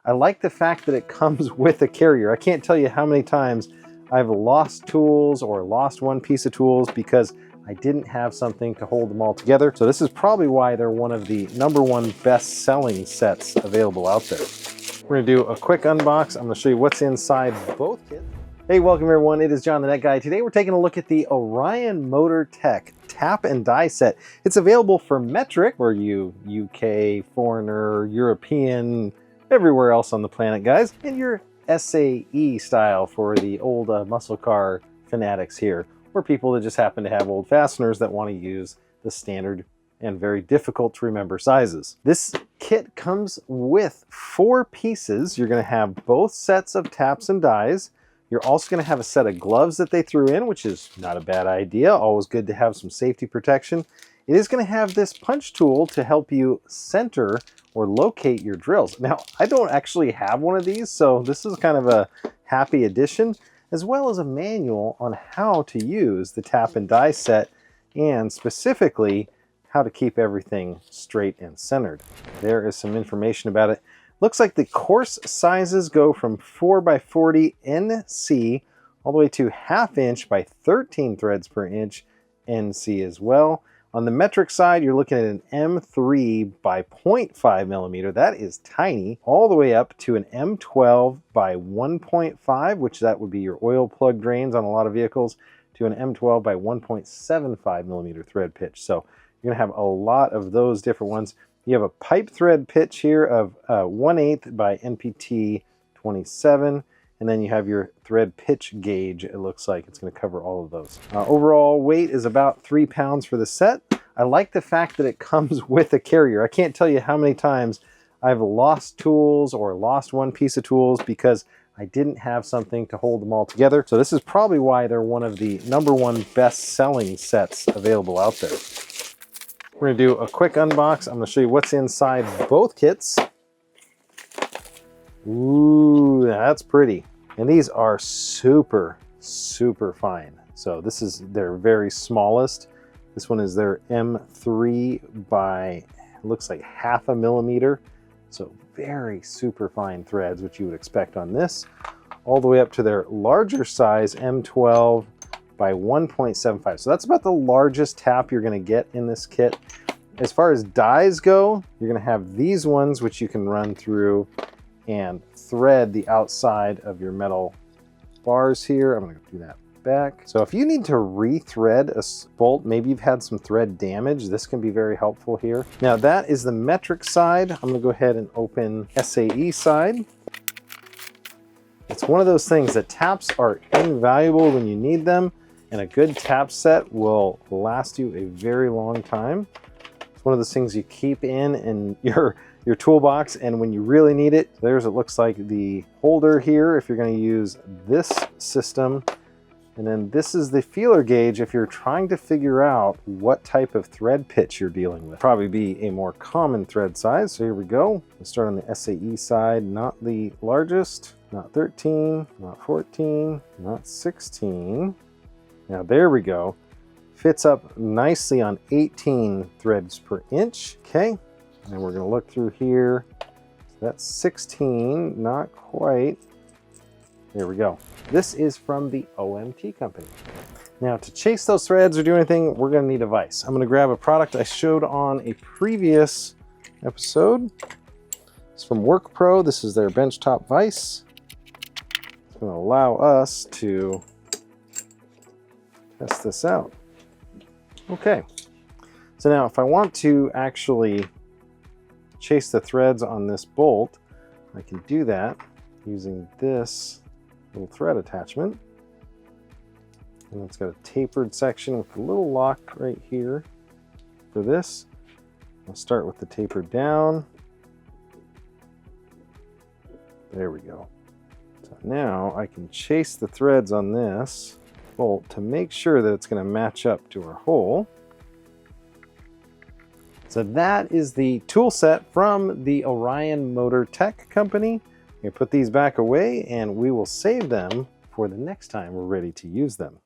I like the fact that it comes with a carrier. I can't tell you how many times I've lost tools or lost one piece of tools because I didn't have something to hold them all together. So this is probably why they're one of the #1 best-selling sets available out there. We're gonna do a quick unbox. I'm gonna show you what's inside both kits. Hey, welcome everyone. It is John, the Net Guy. Today we're taking a look at the Orion Motor Tech tap and die set. It's available for metric, or you UK, foreigner, European, everywhere else on the planet, guys. And your SAE style for the old muscle car fanatics here, or people that just happen to have old fasteners that want to use the standard and very difficult to remember sizes. This kit comes with 4 pieces. You're going to have both sets of taps and dies. You're also going to have a set of gloves that they threw in, which is not a bad idea. Always good to have some safety protection. It is going to have this punch tool to help you center or locate your drills. Now, I don't actually have one of these, so this is kind of a happy addition, as well as a manual on how to use the tap and die set, and specifically how to keep everything straight and centered. There is some information about it. Looks like the course sizes go from 4x40 NC all the way to 1/2 inch by 13 threads per inch NC as well. On the metric side, you're looking at an M3 by 0.5 millimeter. That is tiny, all the way up to an M12 by 1.5, which that would be your oil plug drains on a lot of vehicles, to an M12 by 1.75 millimeter thread pitch. So you're gonna have a lot of those different ones. You have a pipe thread pitch here of 1/8 by NPT 27, and then you have your thread pitch gauge. It looks like it's going to cover all of those. Overall weight is about 3 pounds for the set. I like the fact that it comes with a carrier. I can't tell you how many times I've lost tools or lost one piece of tools because I didn't have something to hold them all together. So this is probably why they're one of the #1 best-selling sets available out there. We're gonna do a quick unbox. I'm gonna show you what's inside both kits. Ooh, that's pretty. And these are super, super fine. So this is their very smallest. This one is their M3 by, looks like 1/2 millimeter. So very super fine threads, which you would expect on this. All the way up to their larger size, M12 by 1.75. So that's about the largest tap you're going to get in this kit. As far as dies go, you're going to have these ones which you can run through and thread the outside of your metal bars here. I'm going to do that back. So if you need to rethread a bolt, maybe you've had some thread damage, this can be very helpful here. Now that is the metric side. I'm going to go ahead and open SAE side. It's one of those things that taps are invaluable when you need them, and a good tap set will last you a very long time. It's one of those things you keep in your toolbox, and when you really need it, it looks like the holder here if you're going to use this system, and then this is the feeler gauge if you're trying to figure out what type of thread pitch you're dealing with. Probably be a more common thread size. So here we go. We'll start on the SAE side, not the largest, not 13, not 14, not 16. Now there we go. Fits up nicely on 18 threads per inch. Okay, and we're gonna look through here. So that's 16, not quite. There we go. This is from the OMT company. Now to chase those threads or do anything, we're gonna need a vise. I'm gonna grab a product I showed on a previous episode. It's from Work Pro. This is their benchtop vise. It's gonna allow us to test this out. Okay, so now if I want to actually chase the threads on this bolt, I can do that using this little thread attachment. And it's got a tapered section with a little lock right here for this. I'll start with the taper down. There we go. So now I can chase the threads on this bolt to make sure that it's going to match up to our hole. So that is the tool set from the Orion Motor Tech company. I'm going to put these back away and we will save them for the next time we're ready to use them.